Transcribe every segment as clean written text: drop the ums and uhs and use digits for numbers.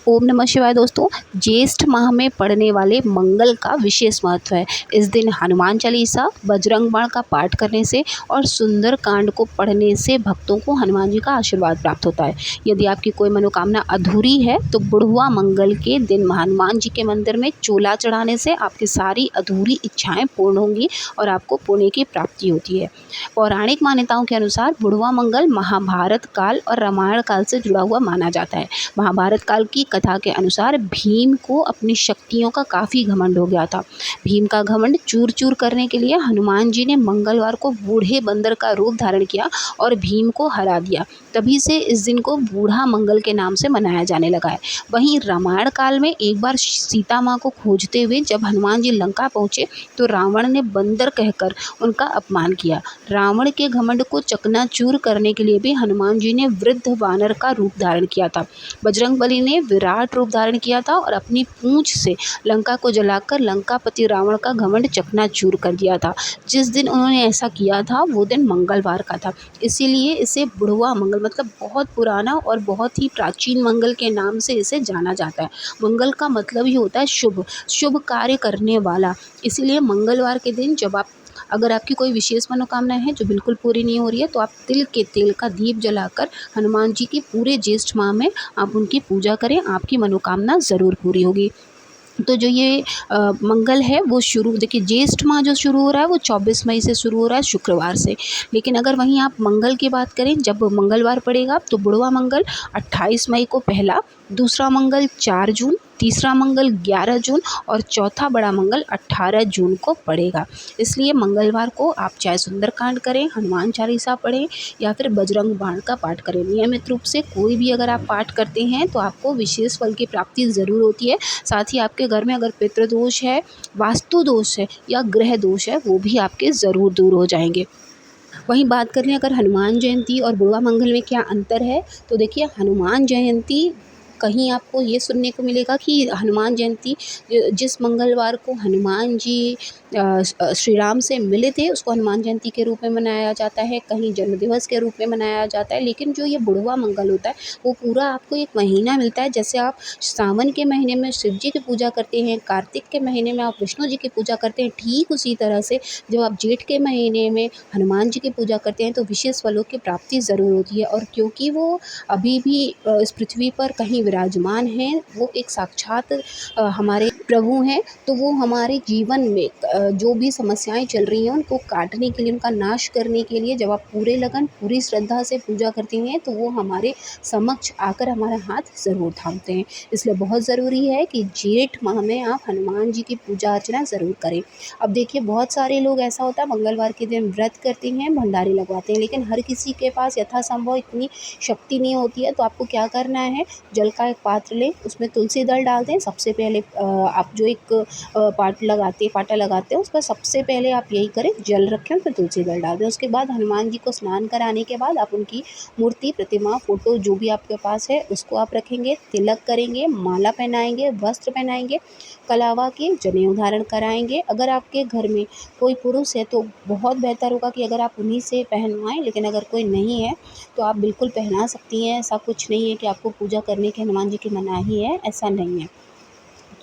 ओम नमः शिवाय दोस्तों। ज्येष्ठ माह में पड़ने वाले मंगल का विशेष महत्व है। इस दिन हनुमान चालीसा, बजरंग बाण का पाठ करने से और सुंदर कांड को पढ़ने से भक्तों को हनुमान जी का आशीर्वाद प्राप्त होता है। यदि आपकी कोई मनोकामना अधूरी है तो बुढ़वा मंगल के दिन हनुमान जी के मंदिर में चोला चढ़ाने से आपकी सारी अधूरी इच्छाएं पूर्ण होंगी और आपको पुण्य की प्राप्ति होती है। पौराणिक मान्यताओं के अनुसार बुढ़वा मंगल महाभारत काल और रामायण काल से जुड़ा हुआ माना जाता है। महाभारत काल की कथा के अनुसार भीम को अपनी शक्तियों का काफ़ी घमंड हो गया था। भीम का घमंड चूर चूर करने के लिए हनुमान जी ने मंगलवार को बूढ़े बंदर का रूप धारण किया और भीम को हरा दिया। तभी से इस दिन को बूढ़ा मंगल के नाम से मनाया जाने लगा है। वहीं रामायण काल में एक बार सीता माँ को खोजते हुए जब हनुमान जी लंका पहुँचे तो रावण ने बंदर कहकर उनका अपमान किया। रावण के घमंड को चकनाचूर करने के लिए भी हनुमान जी ने वृद्ध वानर का रूप धारण किया था। बजरंगबली ने विराट रूप धारण किया था और अपनी पूंछ से लंका को जलाकर लंकापति रावण का घमंड चकनाचूर कर दिया था। जिस दिन उन्होंने ऐसा किया था वो दिन मंगलवार का था, इसीलिए इसे बुढ़वा मंगल मतलब बहुत पुराना और बहुत ही प्राचीन मंगल के नाम से इसे जाना जाता है। मंगल का मतलब ही होता है शुभ, शुभ कार्य करने वाला। इसीलिए मंगलवार के दिन जब अगर आपकी कोई विशेष मनोकामना है जो बिल्कुल पूरी नहीं हो रही है तो आप तिल के तेल का दीप जलाकर हनुमान जी की पूरे ज्येष्ठ माह में आप उनकी पूजा करें, आपकी मनोकामना ज़रूर पूरी होगी। तो जो ये मंगल है वो शुरू देखिए, ज्येष्ठ माह जो शुरू हो रहा है वो 24 मई से शुरू हो रहा है, शुक्रवार से। लेकिन अगर वहीं आप मंगल की बात करें, जब मंगलवार पड़ेगा तो बुढ़वा मंगल 28 मई को पहला, दूसरा मंगल 4 जून, तीसरा मंगल 11 जून और चौथा बड़ा मंगल 18 जून को पड़ेगा। इसलिए मंगलवार को आप चाहे सुंदरकांड करें, हनुमान चालीसा पढ़ें या फिर बजरंग बाण का पाठ करें। नियमित रूप से कोई भी अगर आप पाठ करते हैं तो आपको विशेष फल की प्राप्ति ज़रूर होती है। साथ ही आपके घर में अगर पितृदोष है, वास्तु दोष है या ग्रह दोष है वो भी आपके ज़रूर दूर हो जाएंगे। वहीं बात कर लें अगर हनुमान जयंती और बुढ़वा मंगल में क्या अंतर है, तो देखिए हनुमान जयंती कहीं आपको ये सुनने को मिलेगा कि हनुमान जयंती जिस मंगलवार को हनुमान जी श्री राम से मिले थे उसको हनुमान जयंती के रूप में मनाया जाता है, कहीं जन्म दिवस के रूप में मनाया जाता है। लेकिन जो ये बुढ़वा मंगल होता है वो पूरा आपको एक महीना मिलता है। जैसे आप सावन के महीने में शिव जी की पूजा करते हैं, कार्तिक के महीने में आप विष्णु जी की पूजा करते हैं, ठीक उसी तरह से जब आप जेठ के महीने में हनुमान जी की पूजा करते हैं तो विशेष फलों की प्राप्ति ज़रूर होती है। और क्योंकि वो अभी भी इस पृथ्वी पर कहीं विराजमान हैं, वो एक साक्षात हमारे प्रभु हैं, तो वो हमारे जीवन में जो भी समस्याएं चल रही हैं उनको काटने के लिए, उनका नाश करने के लिए जब आप पूरे लगन पूरी श्रद्धा से पूजा करते हैं तो वो हमारे समक्ष आकर हमारा हाथ ज़रूर थामते हैं। इसलिए बहुत ज़रूरी है कि जेठ माह में आप हनुमान जी की पूजा अर्चना ज़रूर करें। अब देखिए बहुत सारे लोग ऐसा होता है मंगलवार के दिन व्रत करते हैं, भंडारे लगवाते हैं, लेकिन हर किसी के पास यथासंभव इतनी शक्ति नहीं होती है। तो आपको क्या करना है, जल का एक पात्र लें, उसमें तुलसी दल डाल दें। सबसे पहले आप जो एक पाटा लगाते हैं उस पर सबसे पहले आप यही करें, जल रखें, उसमें तुलसी दल डाल दें। उसके बाद हनुमान जी को स्नान कराने के बाद आप उनकी मूर्ति, प्रतिमा, फोटो जो भी आपके पास है उसको आप रखेंगे, तिलक करेंगे, माला पहनाएंगे, वस्त्र पहनाएंगे, कलावा के जनेऊ धारण कराएंगे। अगर आपके घर में कोई पुरुष है तो बहुत बेहतर होगा कि अगर आप उन्हीं से पहनवाएं, लेकिन अगर कोई नहीं है तो आप बिल्कुल पहना सकती हैं। ऐसा कुछ नहीं है कि आपको पूजा करने की हनुमान जी की मनाही है, ऐसा नहीं है।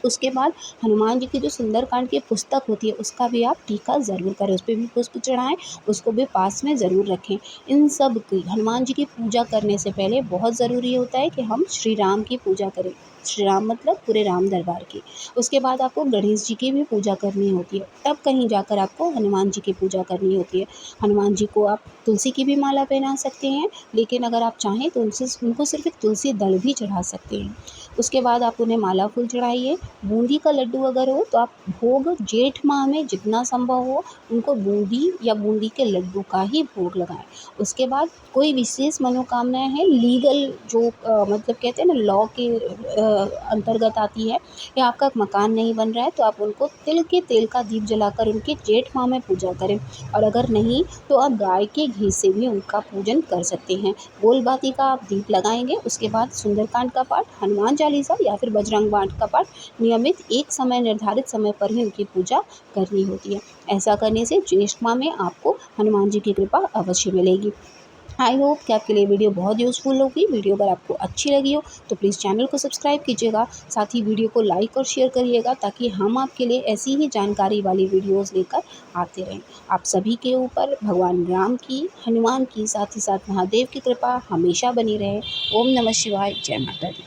उसके बाद हनुमान जी की जो सुंदरकांड की पुस्तक होती है उसका भी आप टीका ज़रूर करें, उस पर भी पुष्प चढ़ाएं, उसको भी पास में ज़रूर रखें। इन सब की हनुमान जी की पूजा करने से पहले बहुत ज़रूरी होता है कि हम श्री राम की पूजा करें। श्री राम मतलब पूरे राम दरबार की। उसके बाद आपको गणेश जी की भी पूजा करनी होती है, तब कहीं जाकर आपको हनुमान जी की पूजा करनी होती है। हनुमान जी को आप तुलसी की भी माला पहना सकते हैं, लेकिन अगर आप चाहें तो उनको सिर्फ एक तुलसी दल भी चढ़ा सकते हैं। उसके बाद आप उन्हें माला फूल चढ़ाइए। बूंदी का लड्डू अगर हो तो आप भोग जेठ माह में जितना संभव हो उनको बूंदी या बूंदी के लड्डू का ही भोग लगाएं। उसके बाद कोई विशेष मनोकामनाएं हैं लीगल जो मतलब कहते हैं ना लॉ के अंतर्गत आती है, या आपका मकान नहीं बन रहा है तो आप उनको तिल के तेल का दीप जलाकर उनके जेठ माह में पूजा करें। और अगर नहीं तो आप गाय के घी से भी उनका पूजन कर सकते हैं। बोलबाती का आप दीप लगाएंगे। उसके बाद सुंदरकांड का पाठ, हनुमान चालीसा या फिर बजरंग बाण का पाठ नियमित एक समय निर्धारित समय पर ही उनकी पूजा करनी होती है। ऐसा करने से ज्येष्ठ माह में आपको हनुमान जी की कृपा अवश्य मिलेगी। आई होप कि आपके लिए वीडियो बहुत यूज़फुल होगी। वीडियो अगर आपको अच्छी लगी हो तो प्लीज़ चैनल को सब्सक्राइब कीजिएगा, साथ ही वीडियो को लाइक और शेयर करिएगा ताकि हम आपके लिए ऐसी ही जानकारी वाली वीडियोज़ लेकर आते रहें। आप सभी के ऊपर भगवान राम की, हनुमान की, साथ ही साथ महादेव की कृपा हमेशा बनी रहे। ओम नमः शिवाय, जय माता दी।